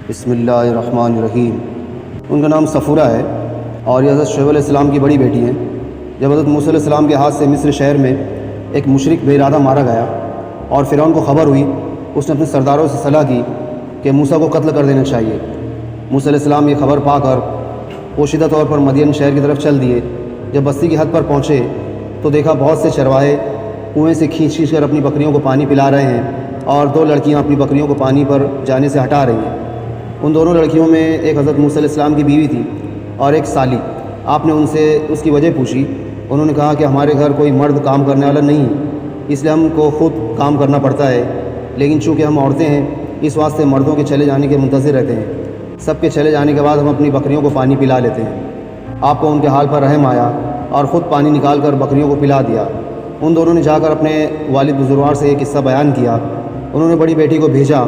बिस्मिल्लाहिर्रहमानिर्रहीम। उनका नाम सफ़ूरा है और ये हज़रत शुएब अलैहिस्सलाम की बड़ी बेटी हैं। जब हज़रत मूसा अलैहिस्सलाम के हाथ से मिस्र शहर में एक मुशरिक बेइरादा मारा गया और फ़िरौन को ख़बर हुई, उसने अपने सरदारों से सलाह की कि मूसा को कत्ल कर देना चाहिए। मूसा अलैहिस्सलाम ये ख़बर पाकर पोशीदा तौर पर मदियन शहर की तरफ चल दिए। जब बस्ती की हद पर पहुँचे तो देखा बहुत से चरवाहे कुएँ से खींच कर अपनी बकरियों को पानी पिला रहे हैं और दो लड़कियाँ अपनी बकरियों को पानी पर जाने से हटा रही हैं। उन दोनों लड़कियों में एक हज़रत मूसा अलैहिस्सलाम की बीवी थी और एक साली। आपने उनसे उसकी वजह पूछी। उन्होंने कहा कि हमारे घर कोई मर्द काम करने वाला नहीं है, इसलिए हमको ख़ुद काम करना पड़ता है, लेकिन चूँकि हम औरतें हैं इस वास्ते मर्दों के चले जाने के मुंतज़िर रहते हैं। सबके चले जाने के बाद हम अपनी बकरियों को पानी पिला लेते हैं। आपको उनके हाल पर रहम आया और ख़ुद पानी निकाल कर बकरियों को पिला दिया। उन दोनों ने जाकर अपने वालिद बुजुर्गवार से एक किस्सा बयान किया। उन्होंने बड़ी बेटी को भेजा